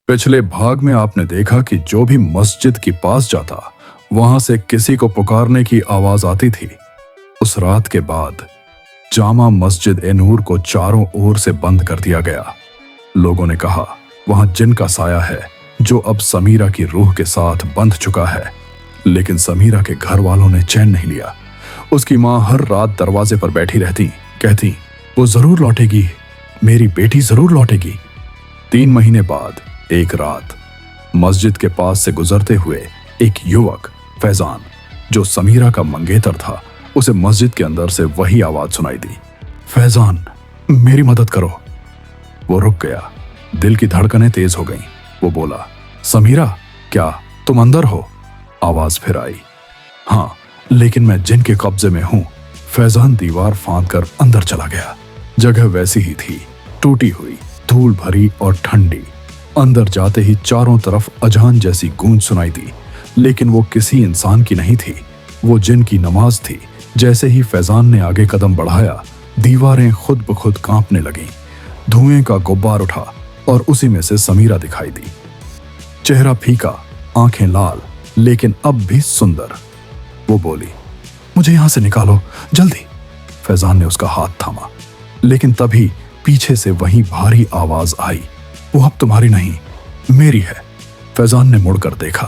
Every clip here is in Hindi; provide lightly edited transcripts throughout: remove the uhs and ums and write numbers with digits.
पिछले भाग में आपने देखा कि जो भी मस्जिद के पास जाता वहां से किसी को पुकारने की आवाज आती थी। उस रात के बाद जामा मस्जिद ए नूर को चारों ओर से बंद कर दिया गया। लोगों ने कहा वहां जिन का साया है जो अब समीरा की रूह के साथ बंध चुका है। लेकिन समीरा के घर वालों ने चैन नहीं लिया। उसकी मां हर रात दरवाजे पर बैठी रहती, कहती वो जरूर लौटेगी, मेरी बेटी जरूर लौटेगी। 3 महीने बाद एक रात मस्जिद के पास से गुजरते हुए एक युवक फैजान, जो समीरा का मंगेतर था, उसे मस्जिद के अंदर से वही आवाज सुनाई दी, फैजान मेरी मदद करो। वो रुक गया, दिल की धड़कनें तेज हो गईं। वो बोला, समीरा क्या तुम अंदर हो? आवाज फिर आई, हाँ लेकिन मैं जिन के कब्जे में हूं। फैजान दीवार फांद कर अंदर चला गया। जगह वैसी ही थी, टूटी हुई, धूल भरी और ठंडी। अंदर जाते ही चारों तरफ अजान जैसी गूंज सुनाई दी, लेकिन वो किसी इंसान की नहीं थी, वो जिन की नमाज थी। जैसे ही फैजान ने आगे कदम बढ़ाया, दीवारें खुद ब खुद कांपने लगीं। धुएं का गुब्बार उठा और उसी में से समीरा दिखाई दी। चेहरा फीका, आंखें लाल, लेकिन अब भी सुंदर। वो बोली, मुझे यहां से निकालो जल्दी। फैजान ने उसका हाथ थामा, लेकिन तभी पीछे से वही भारी आवाज आई, वो अब तुम्हारी नहीं, मेरी है। फैजान ने मुड़कर देखा।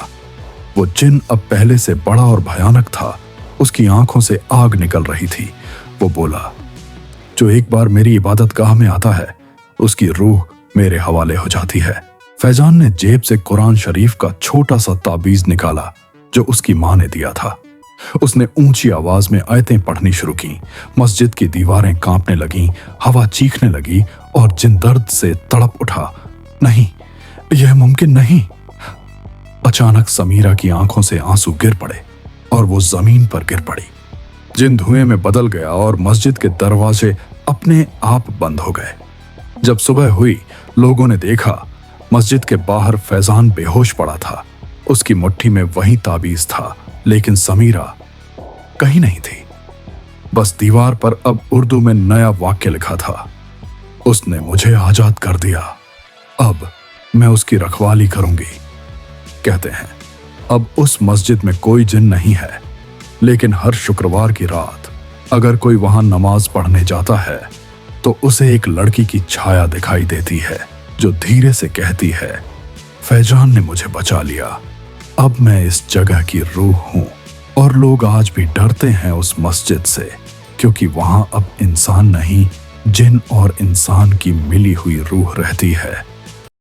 वो जिन अब पहले से बड़ा और भयानक था। उसकी आंखों से आग निकल रही थी। वो बोला, जो एक बार मेरी इबादतगाह में आता है उसकी रूह मेरे हवाले हो जाती है। फैजान ने जेब से कुरान शरीफ का छोटा सा ताबीज निकाला जो उसकी मां ने दिया था। उसने ऊंची आवाज में आयतें पढ़नी शुरू की। मस्जिद की दीवारें कांपने लगीं, हवा चीखने लगी और जिन दर्द से तड़प उठा। नहीं, यह मुमकिन नहीं। अचानक समीरा की आंखों से आंसू गिर पड़े और वो जमीन पर गिर पड़ी। जिन धुएं में बदल गया और मस्जिद के दरवाजे अपने आप बंद हो गए। जब सुबह हुई, लोगों ने देखा मस्जिद के बाहर फैजान बेहोश पड़ा था। उसकी मुट्ठी में वही ताबीज था, लेकिन समीरा कहीं नहीं थी। बस दीवार पर अब उर्दू में नया वाक्य लिखा था, उसने मुझे आजाद कर दिया, अब मैं उसकी रखवाली करूंगी। कहते हैं अब उस मस्जिद में कोई जिन नहीं है, लेकिन हर शुक्रवार की रात अगर कोई वहां नमाज पढ़ने जाता है तो उसे एक लड़की की छाया दिखाई देती है जो धीरे से कहती है, फैजान ने मुझे बचा लिया, अब मैं इस जगह की रूह हूं। और लोग आज भी डरते हैं उस मस्जिद से, क्योंकि वहां अब इंसान नहीं, जिन और इंसान की मिली हुई रूह रहती है।